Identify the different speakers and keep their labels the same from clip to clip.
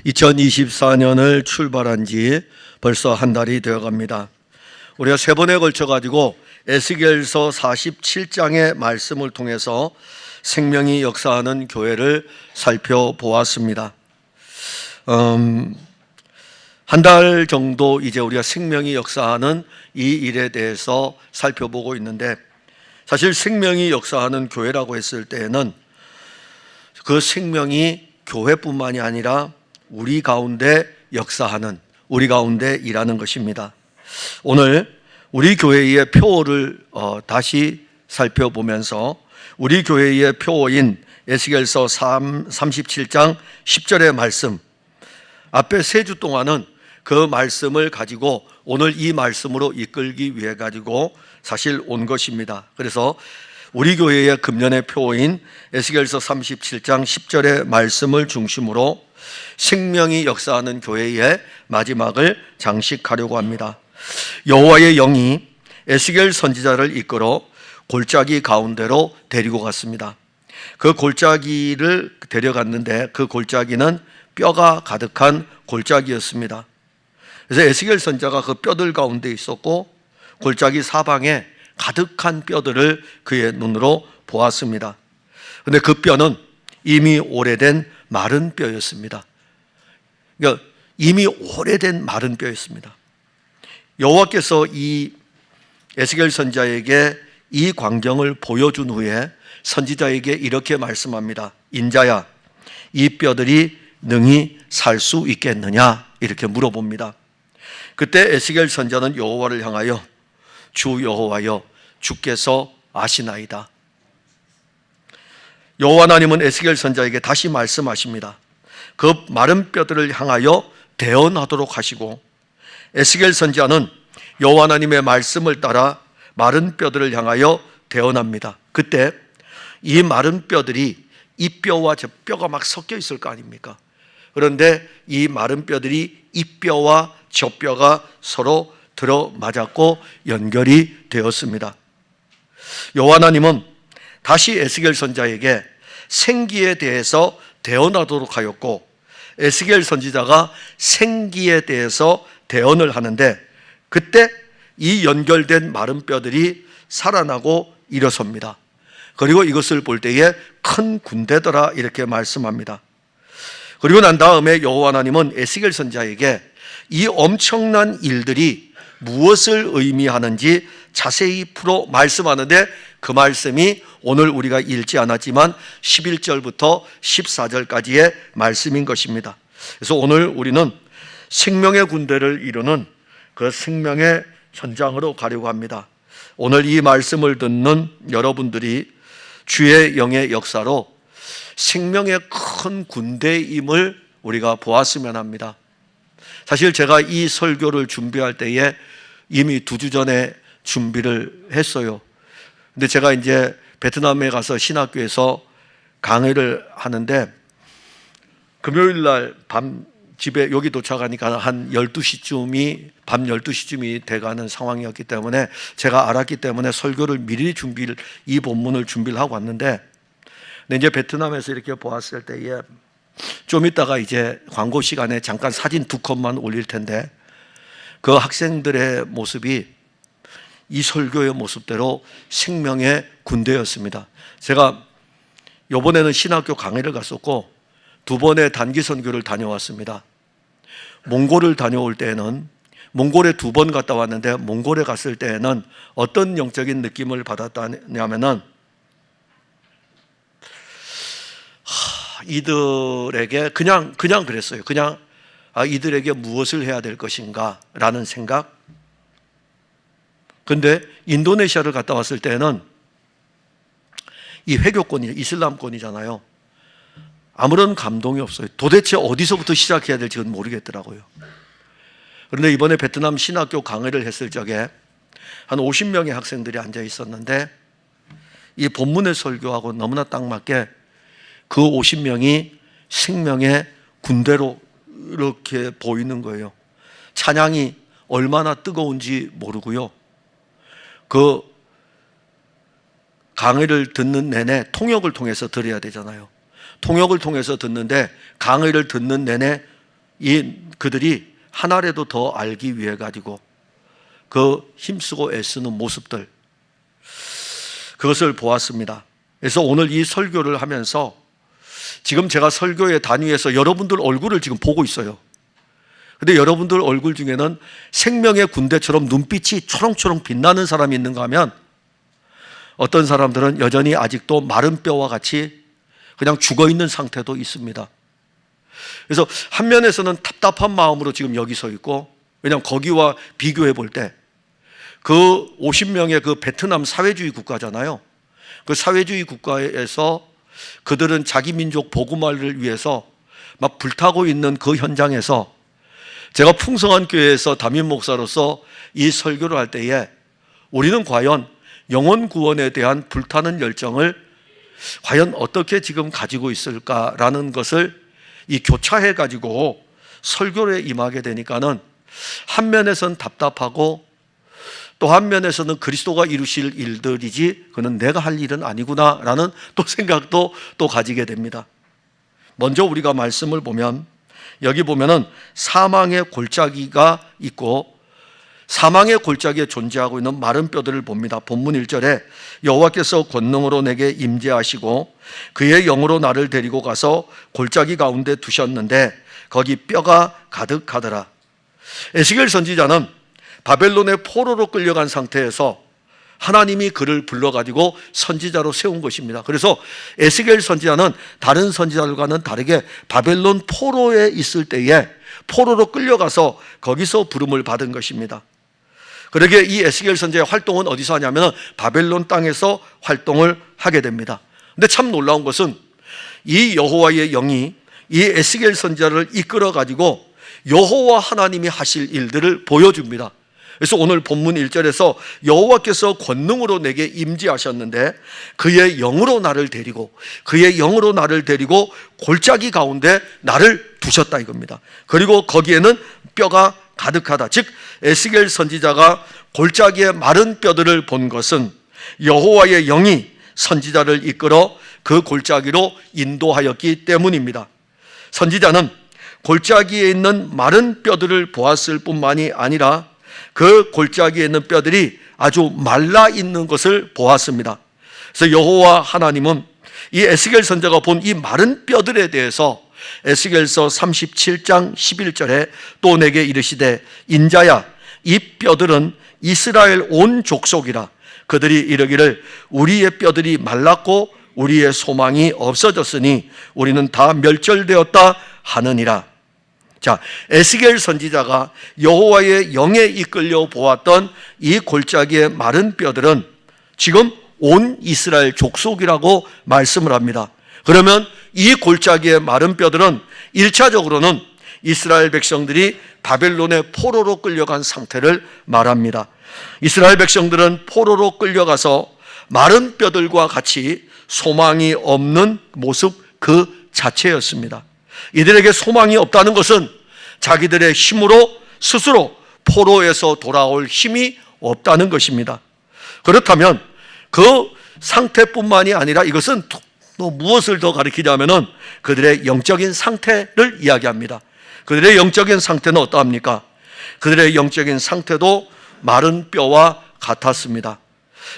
Speaker 1: 2024년을 출발한 지 벌써 한 달이 되어 갑니다. 우리가 세 번에 걸쳐 가지고 에스겔서 47장의 말씀을 통해서 생명이 역사하는 교회를 살펴보았습니다. 한 달 정도 이제 우리가 생명이 역사하는 이 일에 대해서 살펴보고 있는데, 사실 생명이 역사하는 교회라고 했을 때에는 그 생명이 교회뿐만이 아니라 우리 가운데 역사하는, 우리 가운데 일하는 것입니다. 오늘 우리 교회의 표어를 다시 살펴보면서 우리 교회의 표어인 에스겔서 37장 10절의 말씀, 앞에 세 주 동안은 그 말씀을 가지고 오늘 이 말씀으로 이끌기 위해 가지고 사실 온 것입니다. 그래서 우리 교회의 금년의 표어인 에스겔서 37장 10절의 말씀을 중심으로 생명이 역사하는 교회의 마지막을 장식하려고 합니다. 여호와의 영이 에스겔 선지자를 이끌어 골짜기 가운데로 데리고 갔습니다. 그 골짜기를 데려갔는데 그 골짜기는 뼈가 가득한 골짜기였습니다. 그래서 에스겔 선지자가 그 뼈들 가운데 있었고 골짜기 사방에 가득한 뼈들을 그의 눈으로 보았습니다. 그런데 그 뼈는 이미 오래된 마른 뼈였습니다. 그러니까 이미 오래된 마른 뼈였습니다. 여호와께서 이 에스겔 선지자에게 이 광경을 보여준 후에 선지자에게 이렇게 말씀합니다. 인자야, 이 뼈들이 능히 살 수 있겠느냐? 이렇게 물어봅니다. 그때 에스겔 선지자는 여호와를 향하여 주 여호와여, 주께서 아시나이다. 여호와 하나님은 에스겔 선지자에게 다시 말씀하십니다. 그 마른 뼈들을 향하여 대언하도록 하시고, 에스겔 선지자는 여호와 하나님의 말씀을 따라 마른 뼈들을 향하여 대언합니다. 그때 이 마른 뼈들이 이 뼈와 저 뼈가 막 섞여 있을 거 아닙니까? 그런데 이 마른 뼈들이 이 뼈와 저 뼈가 서로 들어맞았고 연결이 되었습니다. 여호와 하나님은 다시 에스겔 선지자에게 생기에 대해서 대언하도록 하였고, 에스겔 선지자가 생기에 대해서 대언을 하는데 그때 이 연결된 마른 뼈들이 살아나고 일어섭니다. 그리고 이것을 볼 때에 큰 군대더라 이렇게 말씀합니다. 그리고 난 다음에 여호와 하나님은 에스겔 선지자에게 이 엄청난 일들이 무엇을 의미하는지 자세히 풀어 말씀하는데, 그 말씀이 오늘 우리가 읽지 않았지만 11절부터 14절까지의 말씀인 것입니다. 그래서 오늘 우리는 생명의 군대를 이루는 그 생명의 현장으로 가려고 합니다. 오늘 이 말씀을 듣는 여러분들이 주의 영의 역사로 생명의 큰 군대임을 우리가 보았으면 합니다. 사실 제가 이 설교를 준비할 때에 이미 2주 전에 준비를 했어요. 근데 제가 이제 베트남에 가서 신학교에서 강의를 하는데 금요일 날 밤 집에 여기 도착하니까 한 12시쯤이 밤 12시쯤이 돼가는 상황이었기 때문에 제가 알았기 때문에 설교를 미리 이 본문을 준비를 하고 왔는데, 근데 이제 베트남에서 이렇게 보았을 때에 좀 이따가 이제 광고 시간에 잠깐 사진 2컷만 올릴 텐데 그 학생들의 모습이 이 설교의 모습대로 생명의 군대였습니다. 제가 이번에는 신학교 강의를 갔었고 2번의 단기 선교를 다녀왔습니다. 몽골을 다녀올 때에는 몽골에 2번 갔다 왔는데 몽골에 갔을 때에는 어떤 영적인 느낌을 받았냐면은 이들에게 그냥 그랬어요. 그냥 이들에게 무엇을 해야 될 것인가 라는 생각. 근데 인도네시아를 갔다 왔을 때는 이 회교권이 이슬람권이잖아요. 아무런 감동이 없어요. 도대체 어디서부터 시작해야 될지 모르겠더라고요. 그런데 이번에 베트남 신학교 강의를 했을 적에 한 50명의 학생들이 앉아 있었는데 이 본문의 설교하고 너무나 딱 맞게 그 50명이 생명의 군대로 이렇게 보이는 거예요. 찬양이 얼마나 뜨거운지 모르고요. 그 강의를 듣는 내내 통역을 통해서 들어야 되잖아요. 통역을 통해서 듣는데 강의를 듣는 내내 그들이 하나라도 더 알기 위해 가지고 그 힘쓰고 애쓰는 모습들, 그것을 보았습니다. 그래서 오늘 이 설교를 하면서 지금 제가 설교의 단위에서 여러분들 얼굴을 지금 보고 있어요. 근데 여러분들 얼굴 중에는 생명의 군대처럼 눈빛이 초롱초롱 빛나는 사람이 있는가 하면 어떤 사람들은 여전히 아직도 마른 뼈와 같이 그냥 죽어있는 상태도 있습니다. 그래서 한 면에서는 답답한 마음으로 지금 여기 서 있고, 왜냐하면 거기와 비교해 볼 때 그 50명의 그 베트남 사회주의 국가잖아요. 그 사회주의 국가에서 그들은 자기 민족 복음화를 위해서 막 불타고 있는 그 현장에서 제가 풍성한 교회에서 담임 목사로서 이 설교를 할 때에 우리는 과연 영혼 구원에 대한 불타는 열정을 과연 어떻게 지금 가지고 있을까라는 것을 이 교차해 가지고 설교에 임하게 되니까는 한 면에서는 답답하고 또 한 면에서는 그리스도가 이루실 일들이지 그는 내가 할 일은 아니구나라는 또 생각도 또 가지게 됩니다. 먼저 우리가 말씀을 보면 여기 보면은 사망의 골짜기가 있고 사망의 골짜기에 존재하고 있는 마른 뼈들을 봅니다. 본문 1절에 여호와께서 권능으로 내게 임재하시고 그의 영으로 나를 데리고 가서 골짜기 가운데 두셨는데 거기 뼈가 가득하더라. 에스겔 선지자는 바벨론의 포로로 끌려간 상태에서 하나님이 그를 불러가지고 선지자로 세운 것입니다. 그래서 에스겔 선지자는 다른 선지자들과는 다르게 바벨론 포로에 있을 때에 포로로 끌려가서 거기서 부름을 받은 것입니다. 그러게 이 에스겔 선지자의 활동은 어디서 하냐면 바벨론 땅에서 활동을 하게 됩니다. 근데 참 놀라운 것은 이 여호와의 영이 이 에스겔 선지자를 이끌어 가지고 여호와 하나님이 하실 일들을 보여줍니다. 그래서 오늘 본문 1절에서 여호와께서 권능으로 내게 임재하셨는데 그의 영으로 나를 데리고 골짜기 가운데 나를 두셨다 이겁니다. 그리고 거기에는 뼈가 가득하다. 즉 에스겔 선지자가 골짜기의 마른 뼈들을 본 것은 여호와의 영이 선지자를 이끌어 그 골짜기로 인도하였기 때문입니다. 선지자는 골짜기에 있는 마른 뼈들을 보았을 뿐만이 아니라 그 골짜기에 있는 뼈들이 아주 말라 있는 것을 보았습니다. 그래서 여호와 하나님은 이 에스겔 선지자가 본 이 마른 뼈들에 대해서 에스겔서 37장 11절에 또 내게 이르시되 인자야 이 뼈들은 이스라엘 온 족속이라. 그들이 이르기를 우리의 뼈들이 말랐고 우리의 소망이 없어졌으니 우리는 다 멸절되었다 하느니라. 자, 에스겔 선지자가 여호와의 영에 이끌려 보았던 이 골짜기의 마른 뼈들은 지금 온 이스라엘 족속이라고 말씀을 합니다. 그러면 이 골짜기의 마른 뼈들은 1차적으로는 이스라엘 백성들이 바벨론의 포로로 끌려간 상태를 말합니다. 이스라엘 백성들은 포로로 끌려가서 마른 뼈들과 같이 소망이 없는 모습 그 자체였습니다. 이들에게 소망이 없다는 것은 자기들의 힘으로 스스로 포로에서 돌아올 힘이 없다는 것입니다. 그렇다면 그 상태뿐만이 아니라 이것은 또 무엇을 더 가리키냐면은 그들의 영적인 상태를 이야기합니다. 그들의 영적인 상태는 어떠합니까? 그들의 영적인 상태도 마른 뼈와 같았습니다.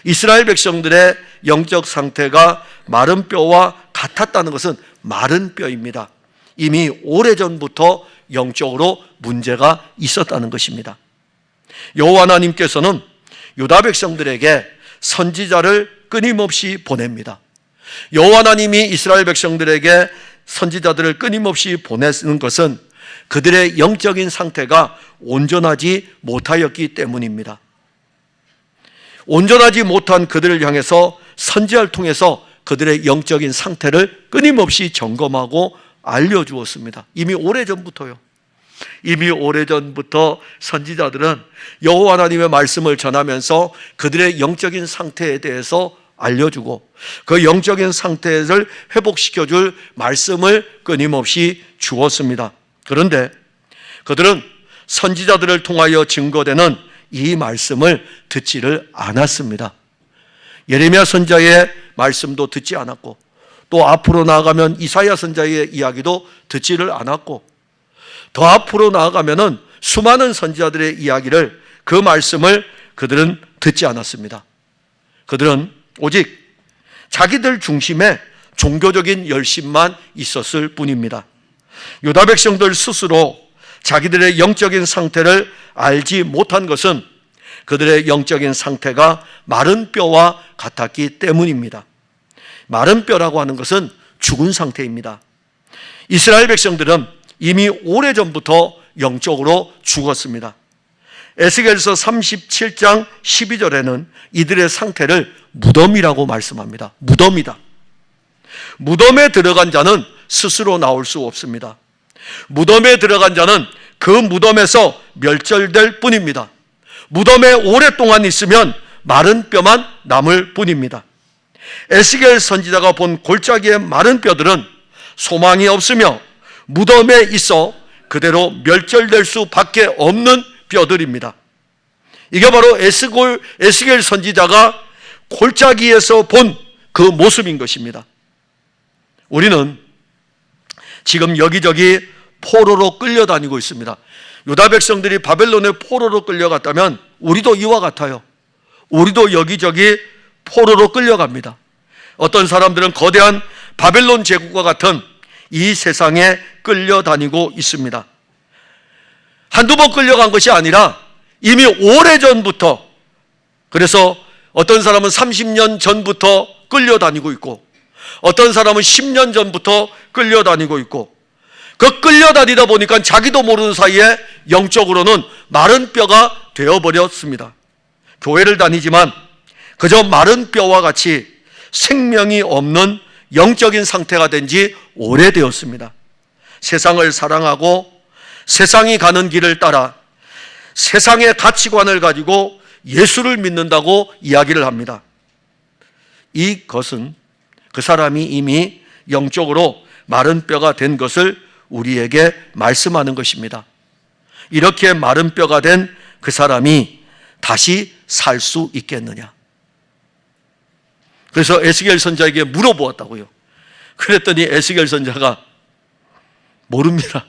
Speaker 1: 이스라엘 백성들의 영적 상태가 마른 뼈와 같았다는 것은 마른 뼈입니다. 이미 오래전부터 영적으로 문제가 있었다는 것입니다. 여호와 하나님께서는 유다 백성들에게 선지자를 끊임없이 보냅니다. 여호와 하나님이 이스라엘 백성들에게 선지자들을 끊임없이 보내는 것은 그들의 영적인 상태가 온전하지 못하였기 때문입니다. 온전하지 못한 그들을 향해서 선지자를 통해서 그들의 영적인 상태를 끊임없이 점검하고 알려주었습니다. 이미 오래전부터요. 이미 오래전부터 선지자들은 여호와 하나님의 말씀을 전하면서 그들의 영적인 상태에 대해서 알려주고 그 영적인 상태를 회복시켜줄 말씀을 끊임없이 주었습니다. 그런데 그들은 선지자들을 통하여 증거되는 이 말씀을 듣지를 않았습니다. 예레미야 선지자의 말씀도 듣지 않았고 또 앞으로 나아가면 이사야 선지자의 이야기도 듣지를 않았고 더 앞으로 나아가면은 수많은 선지자들의 이야기를, 그 말씀을 그들은 듣지 않았습니다. 그들은 오직 자기들 중심의 종교적인 열심만 있었을 뿐입니다. 유다 백성들 스스로 자기들의 영적인 상태를 알지 못한 것은 그들의 영적인 상태가 마른 뼈와 같았기 때문입니다. 마른 뼈라고 하는 것은 죽은 상태입니다. 이스라엘 백성들은 이미 오래전부터 영적으로 죽었습니다. 에스겔서 37장 12절에는 이들의 상태를 무덤이라고 말씀합니다. 무덤이다. 무덤에 들어간 자는 스스로 나올 수 없습니다. 무덤에 들어간 자는 그 무덤에서 멸절될 뿐입니다. 무덤에 오랫동안 있으면 마른 뼈만 남을 뿐입니다. 에스겔 선지자가 본 골짜기의 마른 뼈들은 소망이 없으며 무덤에 있어 그대로 멸절될 수밖에 없는 뼈들입니다. 이게 바로 에스겔 선지자가 골짜기에서 본 그 모습인 것입니다. 우리는 지금 여기저기 포로로 끌려다니고 있습니다. 유다 백성들이 바벨론의 포로로 끌려갔다면 우리도 이와 같아요. 우리도 여기저기 포로로 끌려갑니다. 어떤 사람들은 거대한 바벨론 제국과 같은 이 세상에 끌려다니고 있습니다. 한두 번 끌려간 것이 아니라 이미 오래전부터, 그래서 어떤 사람은 30년 전부터 끌려다니고 있고 어떤 사람은 10년 전부터 끌려다니고 있고, 그 끌려다니다 보니까 자기도 모르는 사이에 영적으로는 마른 뼈가 되어버렸습니다. 교회를 다니지만 그저 마른 뼈와 같이 생명이 없는 영적인 상태가 된 지 오래되었습니다. 세상을 사랑하고 세상이 가는 길을 따라 세상의 가치관을 가지고 예수를 믿는다고 이야기를 합니다. 이것은 그 사람이 이미 영적으로 마른 뼈가 된 것을 우리에게 말씀하는 것입니다. 이렇게 마른 뼈가 된 그 사람이 다시 살 수 있겠느냐? 그래서 에스겔 선지자에게 물어보았다고요. 그랬더니 에스겔 선지자가 모릅니다.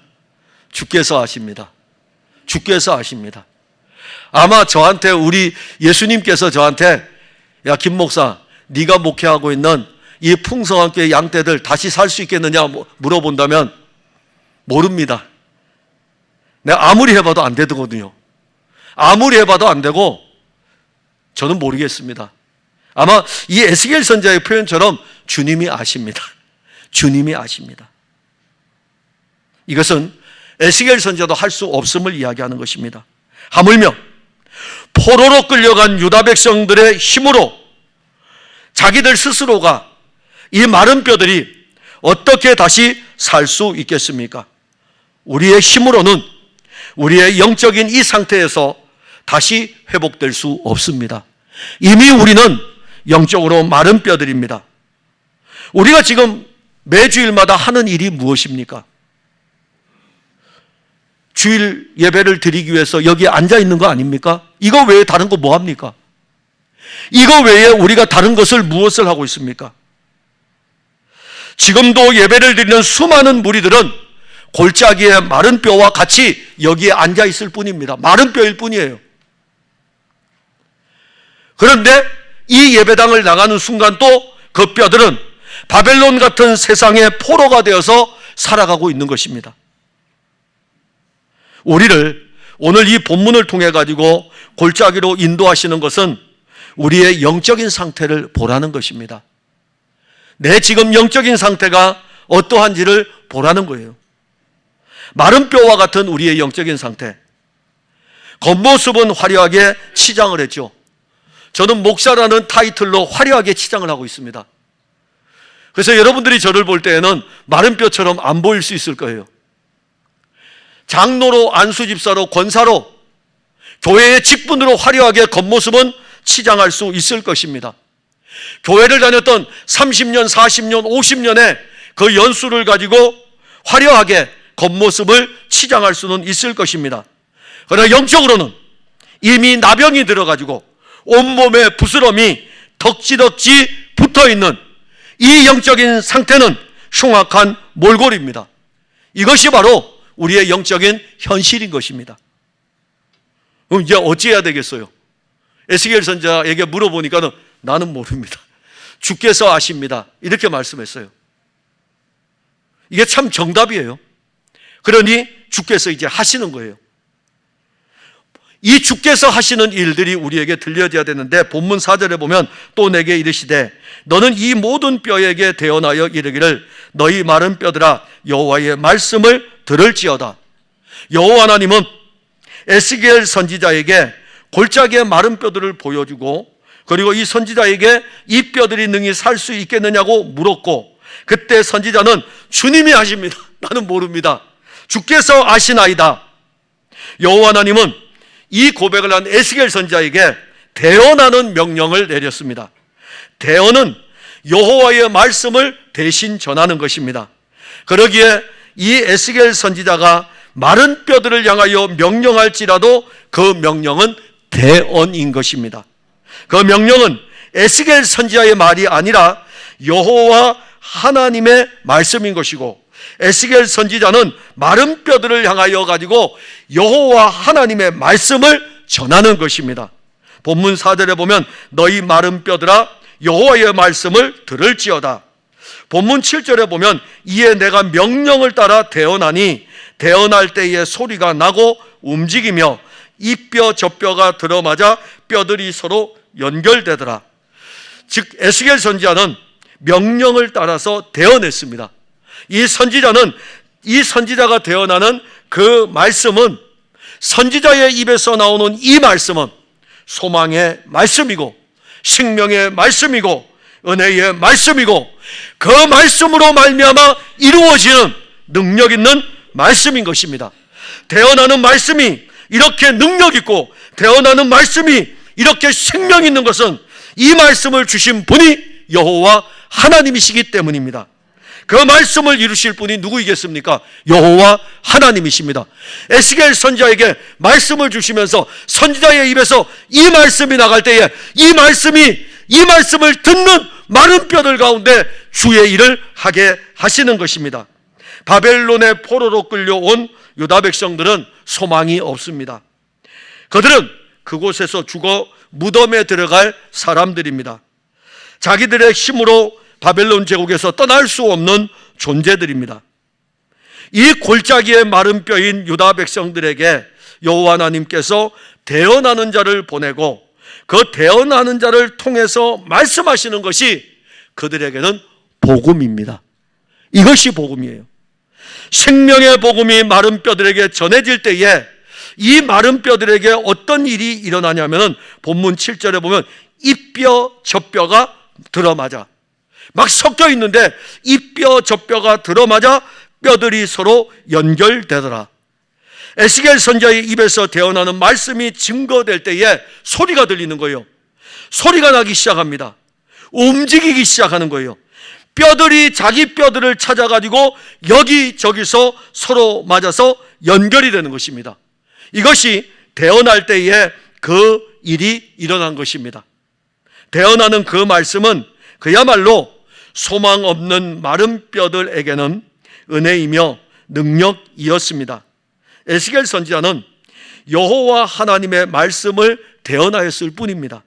Speaker 1: 주께서 아십니다. 주께서 아십니다. 아마 저한테, 우리 예수님께서 저한테, 야 김 목사, 네가 목회하고 있는 이 풍성한 교회 양떼들 다시 살 수 있겠느냐 물어본다면 모릅니다. 내가 아무리 해봐도 안 되거든요. 아무리 해봐도 안 되고 저는 모르겠습니다. 아마 이 에스겔 선지자의 표현처럼 주님이 아십니다. 주님이 아십니다. 이것은 에스겔 선지자도 할 수 없음을 이야기하는 것입니다. 하물며 포로로 끌려간 유다 백성들의 힘으로 자기들 스스로가, 이 마른 뼈들이 어떻게 다시 살 수 있겠습니까? 우리의 힘으로는 우리의 영적인 이 상태에서 다시 회복될 수 없습니다. 이미 우리는 영적으로 마른 뼈들입니다. 우리가 지금 매주일마다 하는 일이 무엇입니까? 주일 예배를 드리기 위해서 여기에 앉아 있는 거 아닙니까? 이거 외에 다른 거 뭐 합니까? 이거 외에 우리가 다른 것을 무엇을 하고 있습니까? 지금도 예배를 드리는 수많은 무리들은 골짜기의 마른 뼈와 같이 여기에 앉아 있을 뿐입니다. 마른 뼈일 뿐이에요. 그런데 이 예배당을 나가는 순간 또 그 뼈들은 바벨론 같은 세상의 포로가 되어서 살아가고 있는 것입니다. 우리를 오늘 이 본문을 통해 가지고 골짜기로 인도하시는 것은 우리의 영적인 상태를 보라는 것입니다. 내 지금 영적인 상태가 어떠한지를 보라는 거예요. 마른 뼈와 같은 우리의 영적인 상태. 겉모습은 화려하게 치장을 했죠. 저는 목사라는 타이틀로 화려하게 치장을 하고 있습니다. 그래서 여러분들이 저를 볼 때에는 마른 뼈처럼 안 보일 수 있을 거예요. 장로로, 안수집사로, 권사로, 교회의 직분으로 화려하게 겉모습은 치장할 수 있을 것입니다. 교회를 다녔던 30년, 40년, 50년의 그 연수를 가지고 화려하게 겉모습을 치장할 수는 있을 것입니다. 그러나 영적으로는 이미 나병이 들어가지고 온몸에 부스럼이 덕지덕지 붙어있는 이 영적인 상태는 흉악한 몰골입니다. 이것이 바로 우리의 영적인 현실인 것입니다. 그럼 이제 어찌해야 되겠어요? 에스겔 선지자에게 물어보니까 나는 모릅니다. 주께서 아십니다. 이렇게 말씀했어요. 이게 참 정답이에요. 그러니 주께서 이제 하시는 거예요. 이 주께서 하시는 일들이 우리에게 들려져야 되는데 본문 4절에 보면 또 내게 이르시되 너는 이 모든 뼈에게 대언하여 이르기를 너희 마른 뼈들아 여호와의 말씀을 들을지어다. 여호와 하나님은 에스겔 선지자에게 골짜기의 마른 뼈들을 보여주고 그리고 이 선지자에게 이 뼈들이 능히 살 수 있겠느냐고 물었고 그때 선지자는 주님이 아십니다. 나는 모릅니다. 주께서 아시나이다. 여호와 하나님은 이 고백을 한 에스겔 선지자에게 대언하는 명령을 내렸습니다. 대언은 여호와의 말씀을 대신 전하는 것입니다. 그러기에 이 에스겔 선지자가 마른 뼈들을 향하여 명령할지라도 그 명령은 대언인 것입니다. 그 명령은 에스겔 선지자의 말이 아니라 여호와 하나님의 말씀인 것이고 에스겔 선지자는 마른 뼈들을 향하여 가지고 여호와 하나님의 말씀을 전하는 것입니다. 본문 4절에 보면 너희 마른 뼈들아 여호와의 말씀을 들을지어다. 본문 7절에 보면 이에 내가 명령을 따라 대언하니 대언할 때에 소리가 나고 움직이며 이 뼈 저 뼈가 들어맞아 뼈들이 서로 연결되더라. 즉 에스겔 선지자는 명령을 따라서 대언했습니다. 이 선지자가 대언하는 그 말씀은 선지자의 입에서 나오는 이 말씀은 소망의 말씀이고 생명의 말씀이고 은혜의 말씀이고 그 말씀으로 말미암아 이루어지는 능력 있는 말씀인 것입니다. 대언하는 말씀이 이렇게 능력 있고 대언하는 말씀이 이렇게 생명 있는 것은 이 말씀을 주신 분이 여호와 하나님이시기 때문입니다. 그 말씀을 이루실 분이 누구이겠습니까? 여호와 하나님이십니다. 에스겔 선지자에게 말씀을 주시면서 선지자의 입에서 이 말씀이 나갈 때에 이 말씀을 듣는 마른 뼈들 가운데 주의 일을 하게 하시는 것입니다. 바벨론의 포로로 끌려온 유다 백성들은 소망이 없습니다. 그들은 그곳에서 죽어 무덤에 들어갈 사람들입니다. 자기들의 힘으로 바벨론 제국에서 떠날 수 없는 존재들입니다. 이 골짜기의 마른 뼈인 유다 백성들에게 여호와 하나님께서 대언하는 자를 보내고 그 대언하는 자를 통해서 말씀하시는 것이 그들에게는 복음입니다. 이것이 복음이에요. 생명의 복음이 마른 뼈들에게 전해질 때에 이 마른 뼈들에게 어떤 일이 일어나냐면 본문 7절에 보면 이 뼈 저 뼈가 들어맞아 막 섞여 있는데 이 뼈 저 뼈가 들어맞아 뼈들이 서로 연결되더라. 에스겔 선지자의 입에서 대언하는 말씀이 증거될 때에 소리가 들리는 거예요. 소리가 나기 시작합니다. 움직이기 시작하는 거예요. 뼈들이 자기 뼈들을 찾아가지고 여기저기서 서로 맞아서 연결이 되는 것입니다. 이것이 대언할 때에 그 일이 일어난 것입니다. 대언하는 그 말씀은 그야말로 소망 없는 마른 뼈들에게는 은혜이며 능력이었습니다. 에스겔 선지자는 여호와 하나님의 말씀을 대언하였을 뿐입니다.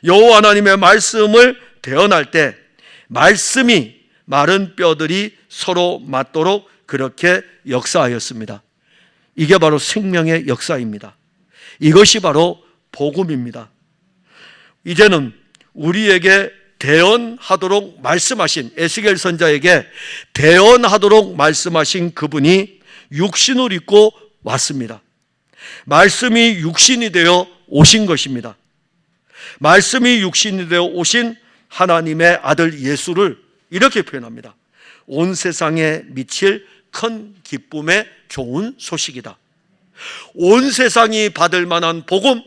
Speaker 1: 여호와 하나님의 말씀을 대언할 때 말씀이 마른 뼈들이 서로 맞도록 그렇게 역사하였습니다. 이게 바로 생명의 역사입니다. 이것이 바로 복음입니다. 이제는 우리에게 대언하도록 말씀하신 에스겔 선지자에게 대언하도록 말씀하신 그분이 육신을 입고 왔습니다. 말씀이 육신이 되어 오신 것입니다. 말씀이 육신이 되어 오신 하나님의 아들 예수를 이렇게 표현합니다. 온 세상에 미칠 큰 기쁨의 좋은 소식이다. 온 세상이 받을 만한 복음,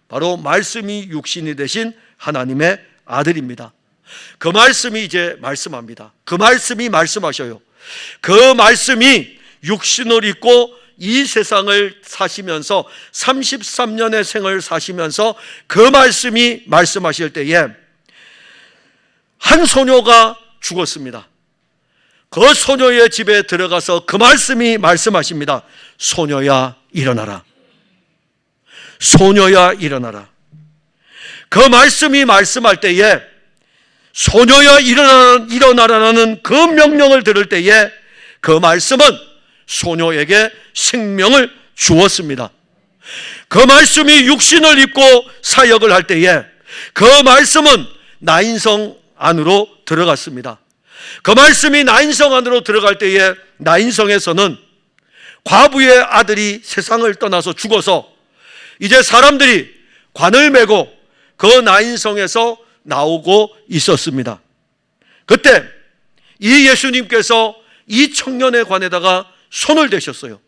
Speaker 1: 바로 말씀이 육신이 되신 하나님의 아들입니다. 그 말씀이 이제 말씀합니다. 그 말씀이 말씀하셔요. 그 말씀이 육신을 입고 이 세상을 사시면서 33년의 생을 사시면서 그 말씀이 말씀하실 때에 한 소녀가 죽었습니다. 그 소녀의 집에 들어가서 그 말씀이 말씀하십니다. 소녀야 일어나라. 소녀야 일어나라. 그 말씀이 말씀할 때에 소녀야 일어나라는 그 명령을 들을 때에 그 말씀은 소녀에게 생명을 주었습니다. 그 말씀이 육신을 입고 사역을 할 때에 그 말씀은 나인성 안으로 들어갔습니다. 그 말씀이 나인성 안으로 들어갈 때에 나인성에서는 과부의 아들이 세상을 떠나서 죽어서 이제 사람들이 관을 메고 그 나인성에서 나오고 있었습니다. 그때 이 예수님께서 이 청년의 관에다가 손을 대셨어요.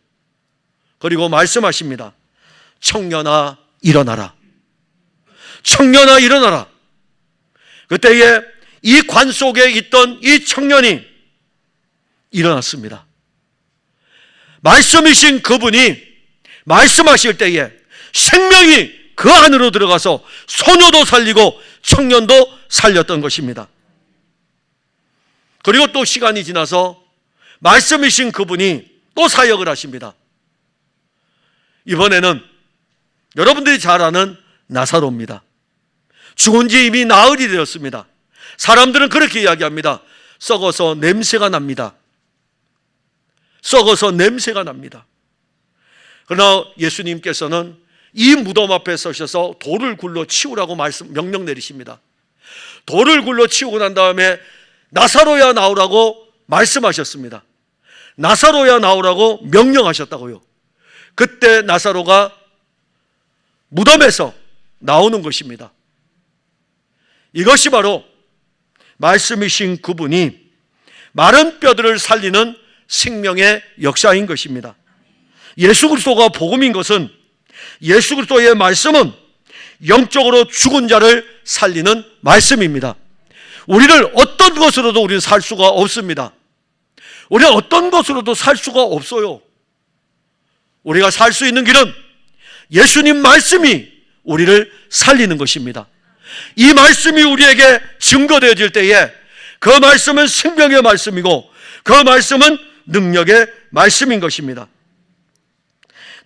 Speaker 1: 그리고 말씀하십니다. 청년아 일어나라. 청년아 일어나라. 그때에 이 관 속에 있던 이 청년이 일어났습니다. 말씀이신 그분이 말씀하실 때에 생명이 그 안으로 들어가서 소녀도 살리고 청년도 살렸던 것입니다. 그리고 또 시간이 지나서 말씀이신 그분이 또 사역을 하십니다. 이번에는 여러분들이 잘 아는 나사로입니다. 죽은 지 이미 나흘이 되었습니다. 사람들은 그렇게 이야기합니다. 썩어서 냄새가 납니다. 썩어서 냄새가 납니다. 그러나 예수님께서는 이 무덤 앞에 서셔서 돌을 굴러 치우라고 명령 내리십니다. 돌을 굴러 치우고 난 다음에 나사로야 나오라고 말씀하셨습니다. 나사로야 나오라고 명령하셨다고요. 그때 나사로가 무덤에서 나오는 것입니다. 이것이 바로 말씀이신 그분이 마른 뼈들을 살리는 생명의 역사인 것입니다. 예수 그리스도가 복음인 것은 예수 그리스도의 말씀은 영적으로 죽은 자를 살리는 말씀입니다. 우리를 어떤 것으로도 우리는 살 수가 없습니다. 우리는 어떤 것으로도 살 수가 없어요. 우리가 살 수 있는 길은 예수님 말씀이 우리를 살리는 것입니다. 이 말씀이 우리에게 증거되어질 때에 그 말씀은 생명의 말씀이고 그 말씀은 능력의 말씀인 것입니다.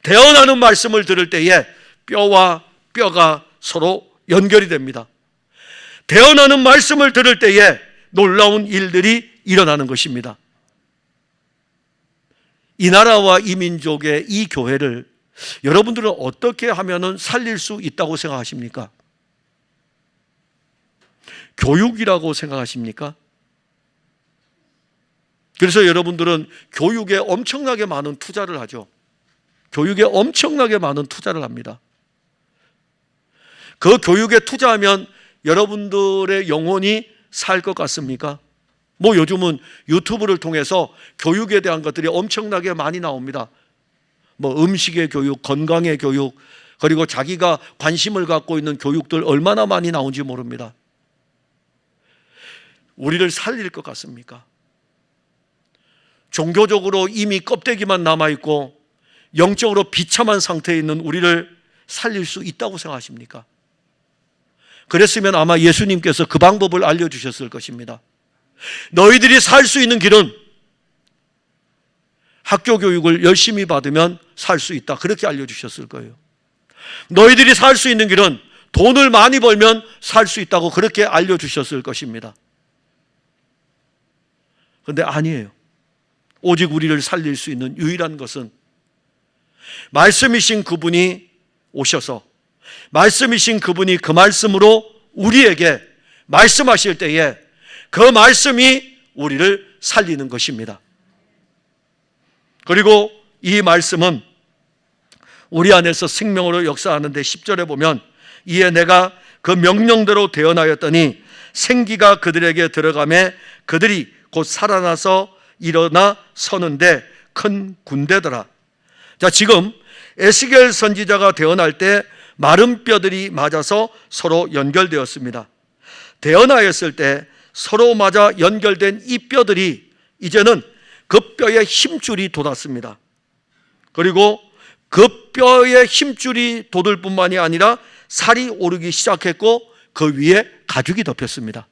Speaker 1: 대언하는 말씀을 들을 때에 뼈와 뼈가 서로 연결이 됩니다. 대언하는 말씀을 들을 때에 놀라운 일들이 일어나는 것입니다. 이 나라와 이 민족의 이 교회를 여러분들은 어떻게 하면 살릴 수 있다고 생각하십니까? 교육이라고 생각하십니까? 그래서 여러분들은 교육에 엄청나게 많은 투자를 하죠. 교육에 엄청나게 많은 투자를 합니다. 그 교육에 투자하면 여러분들의 영혼이 살 것 같습니까? 뭐 요즘은 유튜브를 통해서 교육에 대한 것들이 엄청나게 많이 나옵니다. 뭐 음식의 교육, 건강의 교육, 그리고 자기가 관심을 갖고 있는 교육들 얼마나 많이 나온지 모릅니다. 우리를 살릴 것 같습니까? 종교적으로 이미 껍데기만 남아있고 영적으로 비참한 상태에 있는 우리를 살릴 수 있다고 생각하십니까? 그랬으면 아마 예수님께서 그 방법을 알려주셨을 것입니다. 너희들이 살 수 있는 길은 학교 교육을 열심히 받으면 살 수 있다. 그렇게 알려주셨을 거예요. 너희들이 살 수 있는 길은 돈을 많이 벌면 살 수 있다고 그렇게 알려주셨을 것입니다. 그런데 아니에요. 오직 우리를 살릴 수 있는 유일한 것은 말씀이신 그분이 오셔서 말씀이신 그분이 그 말씀으로 우리에게 말씀하실 때에 그 말씀이 우리를 살리는 것입니다. 그리고 이 말씀은 우리 안에서 생명으로 역사하는데 10절에 보면 이에 내가 그 명령대로 대언하였더니 생기가 그들에게 들어가매 그들이 곧 살아나서 일어나 서는데 큰 군대더라. 자, 지금 에스겔 선지자가 대언할 때 마른 뼈들이 맞아서 서로 연결되었습니다. 대언하였을 때 서로 맞아 연결된 이 뼈들이 이제는 그 뼈에 힘줄이 돋았습니다. 그리고 그 뼈에 힘줄이 돋을 뿐만이 아니라 살이 오르기 시작했고 그 위에 가죽이 덮였습니다.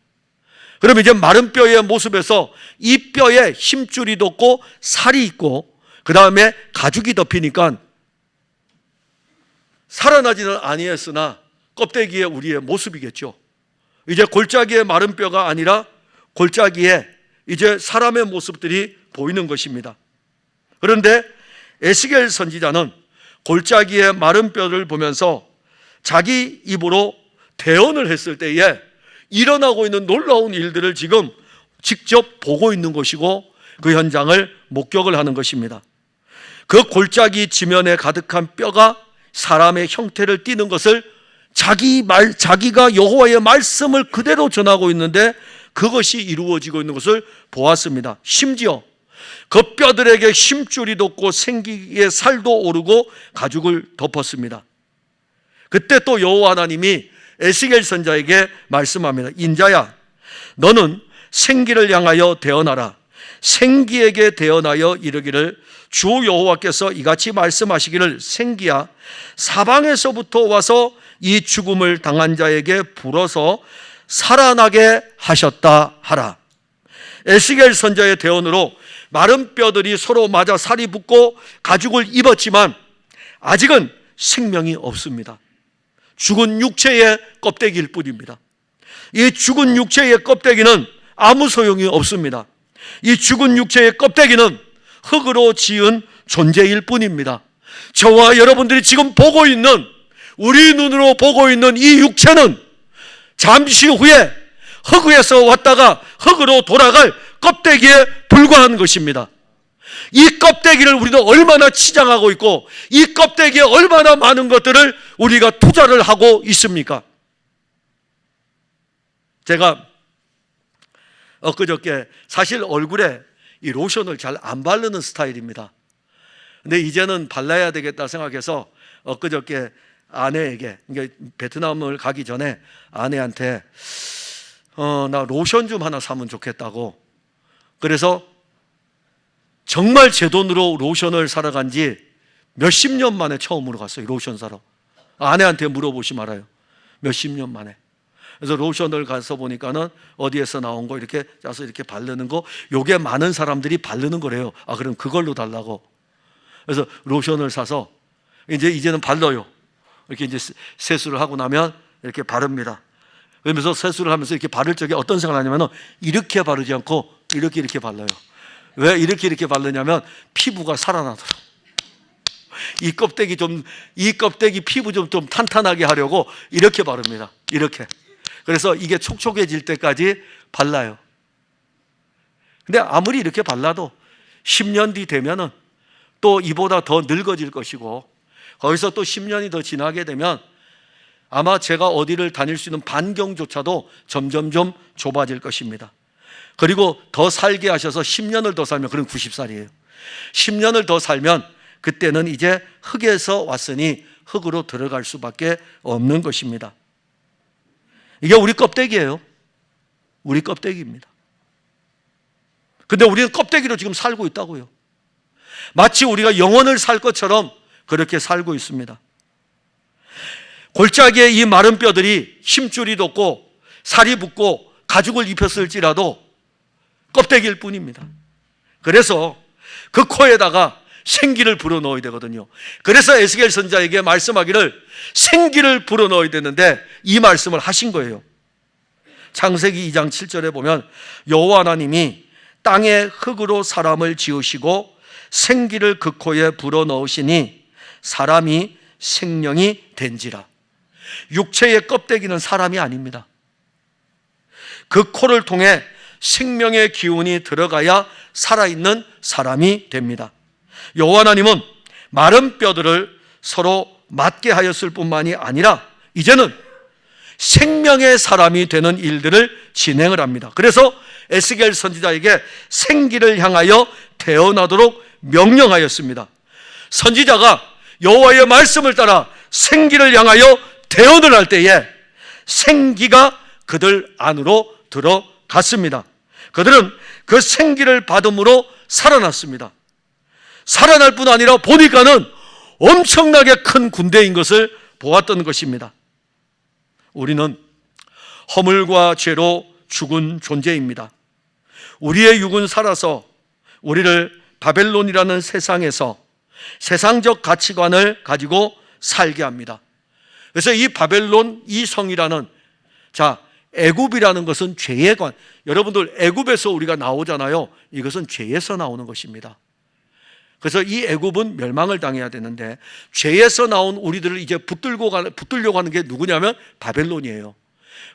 Speaker 1: 그러면 이제 마른 뼈의 모습에서 이 뼈에 힘줄이 돋고 살이 있고 그 다음에 가죽이 덮이니까 살아나지는 아니했으나 껍데기에 우리의 모습이겠죠. 이제 골짜기의 마른 뼈가 아니라 골짜기에 이제 사람의 모습들이 보이는 것입니다. 그런데 에스겔 선지자는 골짜기의 마른 뼈를 보면서 자기 입으로 대언을 했을 때에 일어나고 있는 놀라운 일들을 지금 직접 보고 있는 것이고 그 현장을 목격을 하는 것입니다. 그 골짜기 지면에 가득한 뼈가 사람의 형태를 띠는 것을 자기가 여호와의 말씀을 그대로 전하고 있는데 그것이 이루어지고 있는 것을 보았습니다. 심지어 그 뼈들에게 힘줄이 돋고 생기의 살도 오르고 가죽을 덮었습니다. 그때 또 여호와 하나님이 에스겔 선지자에게 말씀합니다. 인자야, 너는 생기를 향하여 대언하라. 생기에게 대언하여 이르기를 주 여호와께서 이같이 말씀하시기를 생기야, 사방에서부터 와서 이 죽음을 당한 자에게 불어서 살아나게 하셨다 하라. 에스겔 선지자의 대언으로 마른 뼈들이 서로 맞아 살이 붙고 가죽을 입었지만 아직은 생명이 없습니다. 죽은 육체의 껍데기일 뿐입니다. 이 죽은 육체의 껍데기는 아무 소용이 없습니다. 이 죽은 육체의 껍데기는 흙으로 지은 존재일 뿐입니다. 저와 여러분들이 지금 보고 있는, 우리 눈으로 보고 있는 이 육체는 잠시 후에 흙에서 왔다가 흙으로 돌아갈 껍데기에 불과한 것입니다. 이 껍데기를 우리는 얼마나 치장하고 있고 이 껍데기에 얼마나 많은 것들을 우리가 투자를 하고 있습니까? 제가 엊그저께 사실 얼굴에 이 로션을 잘 안 바르는 스타일입니다. 근데 이제는 발라야 되겠다 생각해서 엊그저께 아내에게, 그러니까 베트남을 가기 전에 아내한테 나 로션 좀 하나 사면 좋겠다고, 그래서 정말 제 돈으로 로션을 사러 간 지 몇십 년 만에 처음으로 갔어요. 로션 사러. 아내한테 물어보시 말아요. 몇십 년 만에. 그래서 로션을 가서 보니까는 어디에서 나온 거 이렇게 짜서 이렇게 바르는 거, 요게 많은 사람들이 바르는 거래요. 아, 그럼 그걸로 달라고. 그래서 로션을 사서 이제는 발라요. 이렇게 이제 세수를 하고 나면 이렇게 바릅니다. 그러면서 세수를 하면서 이렇게 바를 적에 어떤 생각을 하냐면 이렇게 바르지 않고 이렇게 발라요. 왜 이렇게 바르냐면 피부가 살아나도록. 이 껍데기 피부 좀 탄탄하게 하려고 이렇게 바릅니다. 이렇게. 그래서 이게 촉촉해질 때까지 발라요. 근데 아무리 이렇게 발라도 10년 뒤 되면은 또 이보다 더 늙어질 것이고, 거기서 또 10년이 더 지나게 되면 아마 제가 어디를 다닐 수 있는 반경조차도 점점점 좁아질 것입니다. 그리고 더 살게 하셔서 10년을 더 살면, 그럼 90살이에요. 10년을 더 살면 그때는 이제 흙에서 왔으니 흙으로 들어갈 수밖에 없는 것입니다. 이게 우리 껍데기예요. 우리 껍데기입니다. 근데 우리는 껍데기로 지금 살고 있다고요. 마치 우리가 영혼을 살 것처럼 그렇게 살고 있습니다. 골짜기에 이 마른 뼈들이 힘줄이 돋고 살이 붙고 가죽을 입혔을지라도 껍데기일 뿐입니다. 그래서 그 코에다가 생기를 불어넣어야 되거든요. 그래서 에스겔 선지자에게 말씀하기를 생기를 불어넣어야 되는데 이 말씀을 하신 거예요. 창세기 2장 7절에 보면 여호와 하나님이 땅의 흙으로 사람을 지으시고 생기를 그 코에 불어넣으시니 사람이 생명이 된지라. 육체의 껍데기는 사람이 아닙니다. 그 코를 통해 생명의 기운이 들어가야 살아있는 사람이 됩니다. 여호와 하나님은 마른 뼈들을 서로 맞게 하였을 뿐만이 아니라 이제는 생명의 사람이 되는 일들을 진행을 합니다. 그래서 에스겔 선지자에게 생기를 향하여 태어나도록 명령하였습니다. 선지자가 여호와의 말씀을 따라 생기를 향하여 대언을 할 때에 생기가 그들 안으로 들어갔습니다. 그들은 그 생기를 받음으로 살아났습니다. 살아날 뿐 아니라 보니까는 엄청나게 큰 군대인 것을 보았던 것입니다. 우리는 허물과 죄로 죽은 존재입니다. 우리의 육은 살아서 우리를 바벨론이라는 세상에서 세상적 가치관을 가지고 살게 합니다. 그래서 이 바벨론, 이 성이라는, 애굽이라는 것은 죄의 관. 여러분들, 애굽에서 우리가 나오잖아요. 이것은 죄에서 나오는 것입니다. 그래서 이 애굽은 멸망을 당해야 되는데, 죄에서 나온 우리들을 이제 붙들려고 하는 게 누구냐면 바벨론이에요.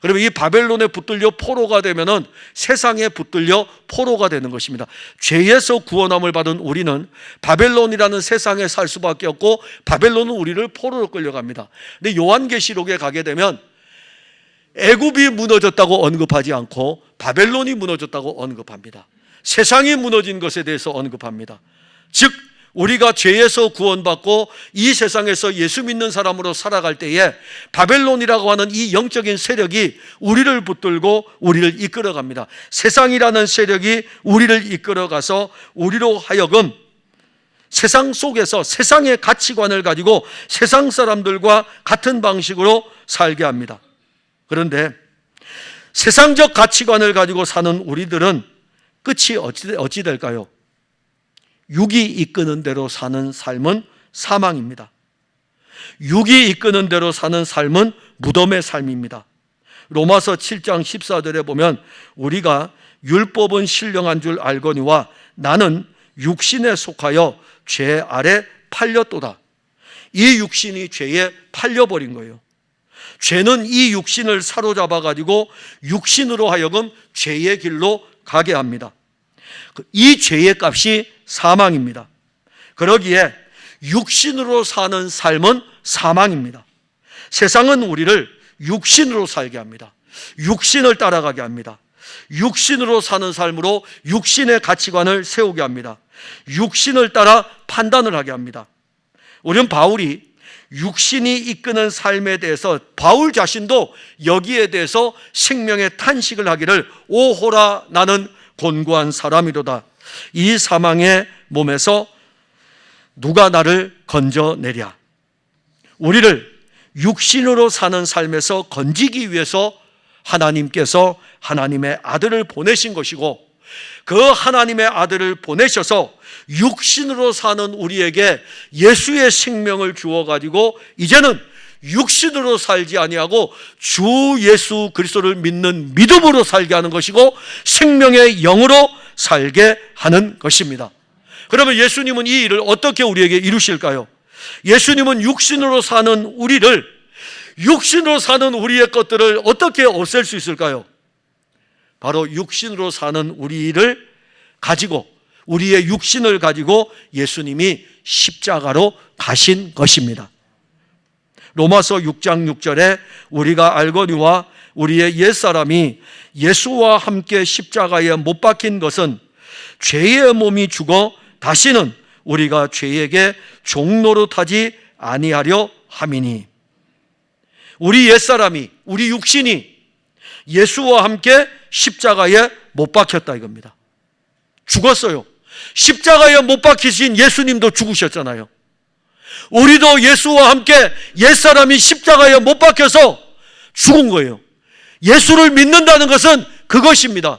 Speaker 1: 그러면 이 바벨론에 붙들려 포로가 되면은 세상에 붙들려 포로가 되는 것입니다. 죄에서 구원함을 받은 우리는 바벨론이라는 세상에 살 수밖에 없고, 바벨론은 우리를 포로로 끌려갑니다. 근데 요한계시록에 가게 되면 애굽이 무너졌다고 언급하지 않고 바벨론이 무너졌다고 언급합니다. 세상이 무너진 것에 대해서 언급합니다. 즉, 우리가 죄에서 구원받고 이 세상에서 예수 믿는 사람으로 살아갈 때에 바벨론이라고 하는 이 영적인 세력이 우리를 붙들고 우리를 이끌어갑니다. 세상이라는 세력이 우리를 이끌어가서 우리로 하여금 세상 속에서 세상의 가치관을 가지고 세상 사람들과 같은 방식으로 살게 합니다. 그런데 세상적 가치관을 가지고 사는 우리들은 끝이 어찌 될까요? 육이 이끄는 대로 사는 삶은 사망입니다. 육이 이끄는 대로 사는 삶은 무덤의 삶입니다. 로마서 7장 14절에 보면 우리가 율법은 신령한 줄 알거니와 나는 육신에 속하여 죄 아래 팔렸도다. 이 육신이 죄에 팔려버린 거예요. 죄는 이 육신을 사로잡아 가지고 육신으로 하여금 죄의 길로 가게 합니다. 이 죄의 값이 사망입니다. 그러기에 육신으로 사는 삶은 사망입니다. 세상은 우리를 육신으로 살게 합니다. 육신을 따라가게 합니다. 육신으로 사는 삶으로 육신의 가치관을 세우게 합니다. 육신을 따라 판단을 하게 합니다. 우리는 바울이 육신이 이끄는 삶에 대해서 바울 자신도 여기에 대해서 생명의 탄식을 하기를 오호라 나는 곤고한 사람이로다. 이 사망의 몸에서 누가 나를 건져내랴. 우리를 육신으로 사는 삶에서 건지기 위해서 하나님께서 하나님의 아들을 보내신 것이고, 그 하나님의 아들을 보내셔서 육신으로 사는 우리에게 예수의 생명을 주어 가지고 이제는 육신으로 살지 아니하고 주 예수 그리스도를 믿는 믿음으로 살게 하는 것이고 생명의 영으로 살게 하는 것입니다. 그러면 예수님은 이 일을 어떻게 우리에게 이루실까요? 예수님은 육신으로 사는 우리의 것들을 어떻게 없앨 수 있을까요? 바로 육신으로 사는 우리를 가지고, 우리의 육신을 가지고 예수님이 십자가로 가신 것입니다. 로마서 6장 6절에 우리가 알거니와 우리의 옛사람이 예수와 함께 십자가에 못 박힌 것은 죄의 몸이 죽어 다시는 우리가 죄에게 종노릇하지 아니하려 함이니. 우리 옛사람이, 우리 육신이 예수와 함께 십자가에 못 박혔다 이겁니다. 죽었어요. 십자가에 못 박히신 예수님도 죽으셨잖아요. 우리도 예수와 함께 옛사람이 십자가에 못 박혀서 죽은 거예요. 예수를 믿는다는 것은 그것입니다.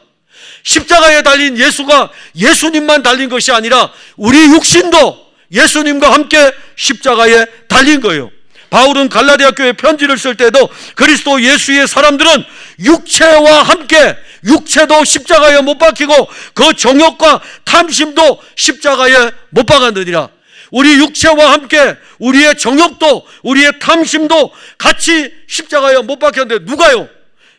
Speaker 1: 십자가에 달린 예수가 예수님만 달린 것이 아니라 우리 육신도 예수님과 함께 십자가에 달린 거예요. 바울은 갈라디아 교회 편지를 쓸 때도 그리스도 예수의 사람들은 육체와 함께, 육체도 십자가에 못 박히고 그 정욕과 탐심도 십자가에 못 박았느니라. 우리 육체와 함께 우리의 정욕도 우리의 탐심도 같이 십자가에 못 박혔는데 누가요?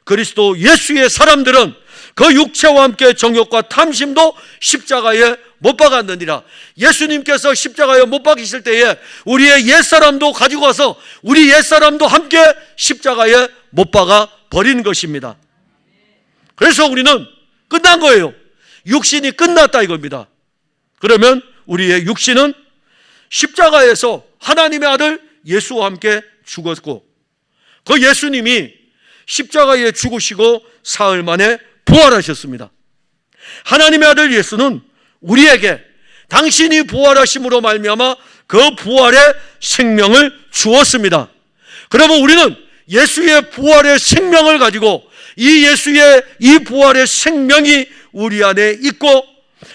Speaker 1: 그리스도 예수의 사람들은 그 육체와 함께 정욕과 탐심도 십자가에 못 박았느니라. 예수님께서 십자가에 못 박히실 때에 우리의 옛사람도 가지고 와서 우리 옛사람도 함께 십자가에 못 박아 버린 것입니다. 그래서 우리는 끝난 거예요. 육신이 끝났다 이겁니다. 그러면 우리의 육신은 십자가에서 하나님의 아들 예수와 함께 죽었고, 그 예수님이 십자가에 죽으시고 사흘 만에 부활하셨습니다. 하나님의 아들 예수는 우리에게 당신이 부활하심으로 말미암아 그 부활의 생명을 주었습니다. 그러면 우리는 예수의 부활의 생명을 가지고 이 예수의 이 부활의 생명이 우리 안에 있고,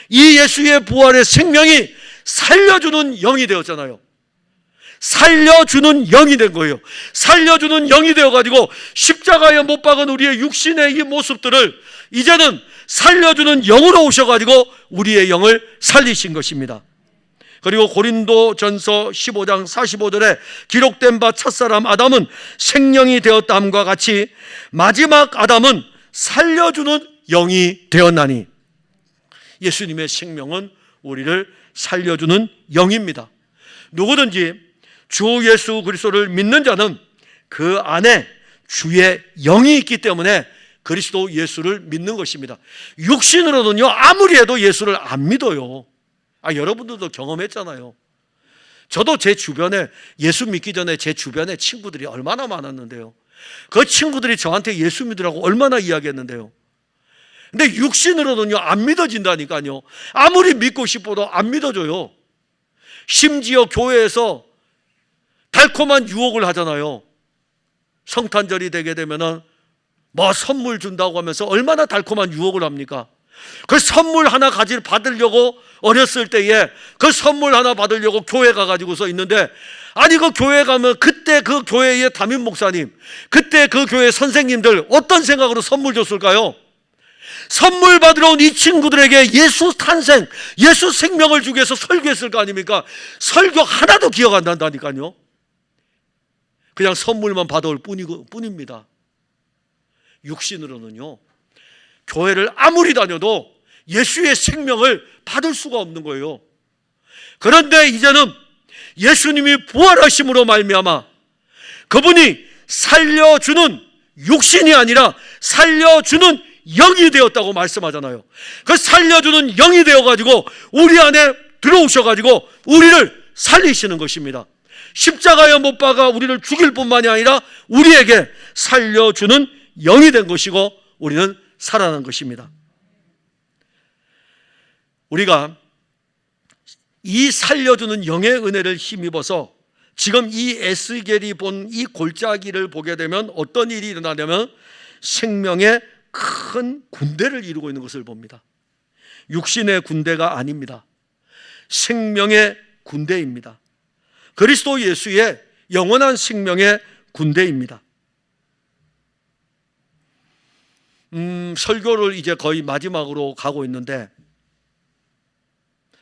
Speaker 1: 이 예수의 부활의 생명이 살려주는 영이 되었잖아요. 살려주는 영이 된 거예요. 살려주는 영이 되어가지고 십자가에 못 박은 우리의 육신의 이 모습들을 이제는 살려주는 영으로 오셔가지고 우리의 영을 살리신 것입니다. 그리고 고린도전서 15장 45절에 기록된 바 첫사람 아담은 생명이 되었다함과 같이 마지막 아담은 살려주는 영이 되었나니, 예수님의 생명은 우리를 살려주는 영입니다. 누구든지 주 예수 그리스도를 믿는 자는 그 안에 주의 영이 있기 때문에 그리스도 예수를 믿는 것입니다. 육신으로는요, 아무리 해도 예수를 안 믿어요. 여러분들도 경험했잖아요. 저도 제 주변에, 예수 믿기 전에 제 주변에 친구들이 얼마나 많았는데요. 그 친구들이 저한테 예수 믿으라고 얼마나 이야기했는데요. 근데 육신으로는요, 안 믿어진다니까요. 아무리 믿고 싶어도 안 믿어져요. 심지어 교회에서 달콤한 유혹을 하잖아요. 성탄절이 되게 되면은 뭐 선물 준다고 하면서 얼마나 달콤한 유혹을 합니까? 그 선물 하나 받으려고 어렸을 때에 그 선물 하나 받으려고 교회 가가지고서 있는데, 아니 그 교회 가면 그때 그 교회의 담임 목사님, 그때 그 교회 선생님들 어떤 생각으로 선물 줬을까요? 선물 받으러 온 이 친구들에게 예수 탄생, 예수 생명을 주기 위해서 설교했을 거 아닙니까? 설교 하나도 기억 안 난다니까요. 그냥 선물만 받아올 뿐입니다. 육신으로는요, 교회를 아무리 다녀도 예수의 생명을 받을 수가 없는 거예요. 그런데 이제는 예수님이 부활하심으로 말미암아 그분이 살려주는 육신이 아니라 살려주는 영이 되었다고 말씀하잖아요. 그 살려주는 영이 되어가지고 우리 안에 들어오셔가지고 우리를 살리시는 것입니다. 십자가에 못 박아 우리를 죽일 뿐만이 아니라 우리에게 살려주는 영이 된 것이고 우리는 살아난 것입니다. 우리가 이 살려주는 영의 은혜를 힘입어서 지금 이 에스겔이 본 이 골짜기를 보게 되면 어떤 일이 일어나냐면 생명의 큰 군대를 이루고 있는 것을 봅니다. 육신의 군대가 아닙니다. 생명의 군대입니다. 그리스도 예수의 영원한 생명의 군대입니다. 설교를 이제 거의 마지막으로 가고 있는데,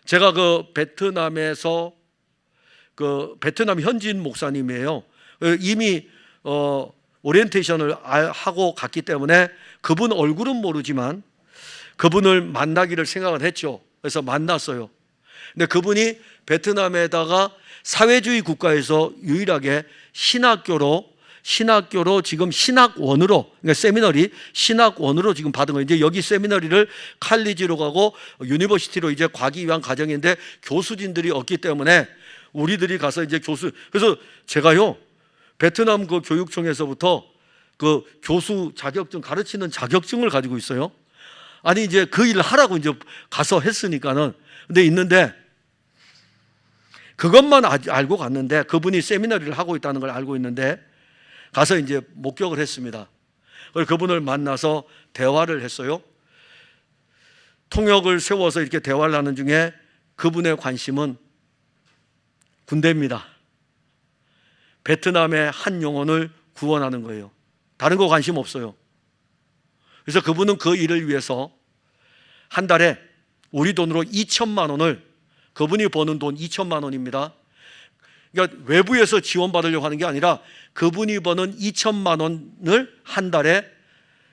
Speaker 1: 제가 그 베트남에서 베트남 현지인 목사님이에요. 이미 오리엔테이션을 하고 갔기 때문에 그분 얼굴은 모르지만 그분을 만나기를 생각을 했죠. 그래서 만났어요. 근데 그분이 베트남에다가 사회주의 국가에서 유일하게 신학교로 지금 신학원으로, 그러니까 세미너리 신학원으로 지금 받은 거예요. 이제 여기 세미너리를 칼리지로 가고 유니버시티로 이제 가기 위한 과정인데 교수진들이 없기 때문에 우리들이 가서 이제 그래서 제가요, 베트남 그 교육청에서부터 그 교수 자격증, 가르치는 자격증을 가지고 있어요. 아니 이제 그 일을 하라고 이제 가서 했으니까는. 근데 있는데 그것만 알고 갔는데, 그분이 세미나리를 하고 있다는 걸 알고 있는데 가서 이제 목격을 했습니다. 그래서 그분을 만나서 대화를 했어요. 통역을 세워서 이렇게 대화를 하는 중에 그분의 관심은 군대입니다. 베트남의 한 영혼을 구원하는 거예요. 다른 거 관심 없어요. 그래서 그분은 그 일을 위해서 한 달에 우리 돈으로 2천만 원을, 그분이 버는 돈 2천만 원입니다. 그러니까 외부에서 지원받으려고 하는 게 아니라 그분이 버는 2천만 원을 한 달에,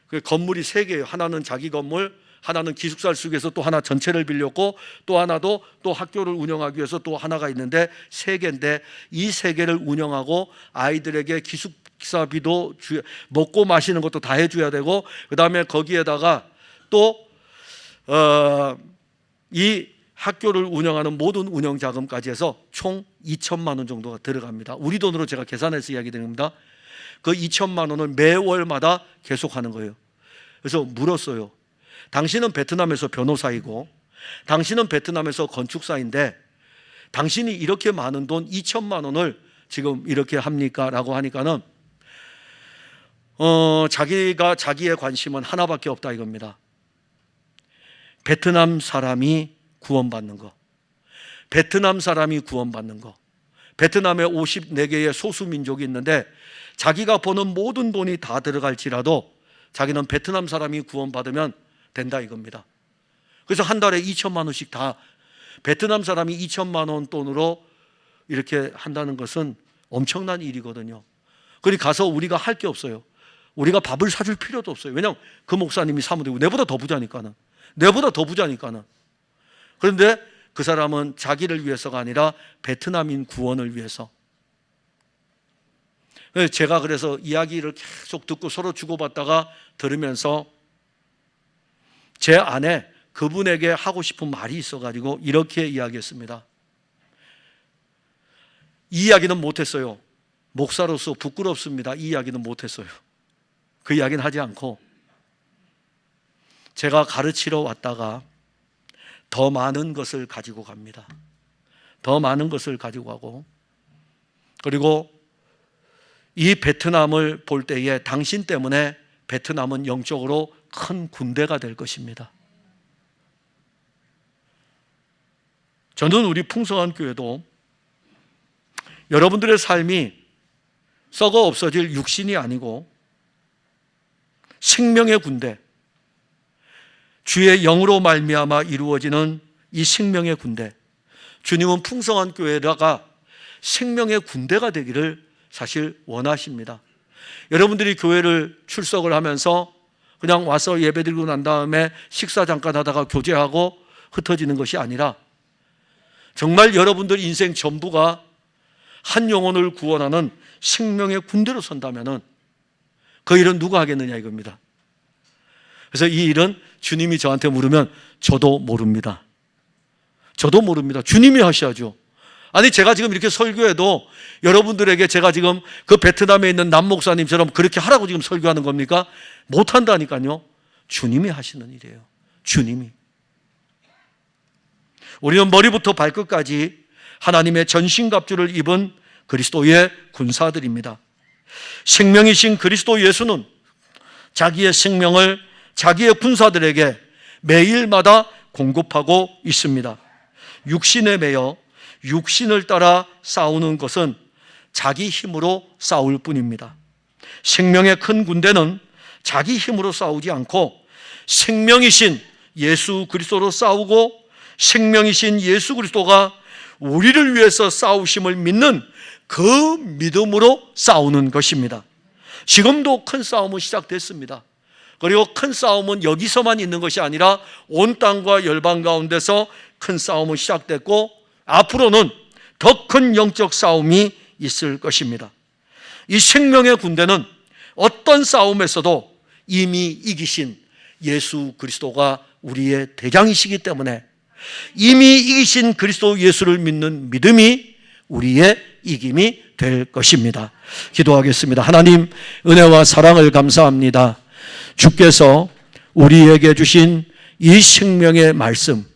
Speaker 1: 그 건물이 3개예요. 하나는 자기 건물, 하나는 기숙사를 쓰기 위해서 또 하나 전체를 빌렸고, 또 하나도 또 학교를 운영하기 위해서 또 하나가 있는데 3개인데 이 3개를 운영하고 아이들에게 기숙사비도 먹고 마시는 것도 다 해줘야 되고, 그 다음에 거기에다가 또 이 학교를 운영하는 모든 운영 자금까지 해서 총 2천만 원 정도가 들어갑니다. 우리 돈으로 제가 계산해서 이야기 드립니다. 그 2천만 원을 매월마다 계속하는 거예요. 그래서 물었어요. 당신은 베트남에서 변호사이고 당신은 베트남에서 건축사인데 당신이 이렇게 많은 돈 2천만 원을 지금 이렇게 합니까? 라고 하니까는 자기가 자기의 관심은 하나밖에 없다 이겁니다. 베트남 사람이 구원받는 거. 베트남 사람이 구원받는 거. 베트남에 54개의 소수민족이 있는데 자기가 버는 모든 돈이 다 들어갈지라도 자기는 베트남 사람이 구원받으면 된다 이겁니다. 그래서 한 달에 2천만 원씩 다 베트남 사람이 2천만 원 돈으로 이렇게 한다는 것은 엄청난 일이거든요. 그러니 가서 우리가 할 게 없어요. 우리가 밥을 사줄 필요도 없어요. 왜냐하면 그 목사님이 사모되고 내보다 더 부자니까는. 그런데 그 사람은 자기를 위해서가 아니라 베트남인 구원을 위해서. 제가 그래서 이야기를 계속 듣고 서로 주고받다가 들으면서 제 안에 그분에게 하고 싶은 말이 있어가지고 이렇게 이야기했습니다. 이 이야기는 못했어요. 목사로서 부끄럽습니다. 이 이야기는 못했어요. 그 이야기는 하지 않고 제가 가르치러 왔다가 더 많은 것을 가지고 갑니다. 더 많은 것을 가지고 가고, 그리고 이 베트남을 볼 때에 당신 때문에 베트남은 영적으로 큰 군대가 될 것입니다. 저는 우리 풍성한 교회도 여러분들의 삶이 썩어 없어질 육신이 아니고 생명의 군대, 주의 영으로 말미암아 이루어지는 이 생명의 군대, 주님은 풍성한 교회가 생명의 군대가 되기를 사실 원하십니다. 여러분들이 교회를 출석을 하면서 그냥 와서 예배드리고 난 다음에 식사 잠깐 하다가 교제하고 흩어지는 것이 아니라 정말 여러분들 인생 전부가 한 영혼을 구원하는 생명의 군대로 선다면은 그 일은 누가 하겠느냐 이겁니다. 그래서 이 일은 주님이 저한테 물으면 저도 모릅니다. 저도 모릅니다. 주님이 하셔야죠. 아니 제가 지금 이렇게 설교해도 여러분들에게 제가 지금 그 베트남에 있는 남 목사님처럼 그렇게 하라고 지금 설교하는 겁니까? 못한다니까요. 주님이 하시는 일이에요. 주님이. 우리는 머리부터 발끝까지 하나님의 전신갑주를 입은 그리스도의 군사들입니다. 생명이신 그리스도 예수는 자기의 생명을 자기의 군사들에게 매일마다 공급하고 있습니다. 육신에 매여 육신을 따라 싸우는 것은 자기 힘으로 싸울 뿐입니다. 생명의 큰 군대는 자기 힘으로 싸우지 않고 생명이신 예수 그리스도로 싸우고 생명이신 예수 그리스도가 우리를 위해서 싸우심을 믿는 그 믿음으로 싸우는 것입니다. 지금도 큰 싸움은 시작됐습니다. 그리고 큰 싸움은 여기서만 있는 것이 아니라 온 땅과 열방 가운데서 큰 싸움은 시작됐고 앞으로는 더 큰 영적 싸움이 있을 것입니다. 이 생명의 군대는 어떤 싸움에서도 이미 이기신 예수 그리스도가 우리의 대장이시기 때문에 이미 이기신 그리스도 예수를 믿는 믿음이 우리의 이김이 될 것입니다. 기도하겠습니다. 하나님, 은혜와 사랑을 감사합니다. 주께서 우리에게 주신 이 생명의 말씀,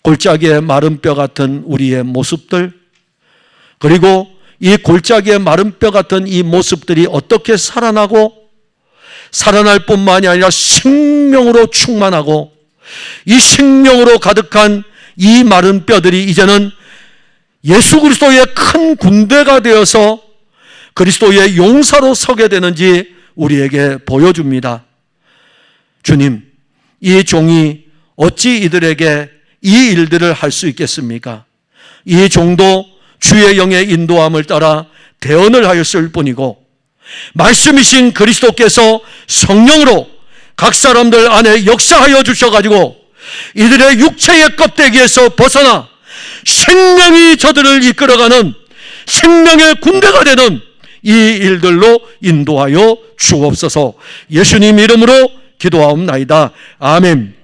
Speaker 1: 골짜기의 마른 뼈 같은 우리의 모습들, 그리고 이 골짜기의 마른 뼈 같은 이 모습들이 어떻게 살아나고 살아날 뿐만이 아니라 생명으로 충만하고 이 생명으로 가득한 이 마른 뼈들이 이제는 예수 그리스도의 큰 군대가 되어서 그리스도의 용사로 서게 되는지 우리에게 보여줍니다. 주님, 이 종이 어찌 이들에게 이 일들을 할 수 있겠습니까? 이 종도 주의 영의 인도함을 따라 대언을 하였을 뿐이고 말씀이신 그리스도께서 성령으로 각 사람들 안에 역사하여 주셔가지고 이들의 육체의 껍데기에서 벗어나 생명이 저들을 이끌어가는 생명의 군대가 되는 이 일들로 인도하여 주옵소서. 예수님 이름으로 기도하옵나이다. 아멘.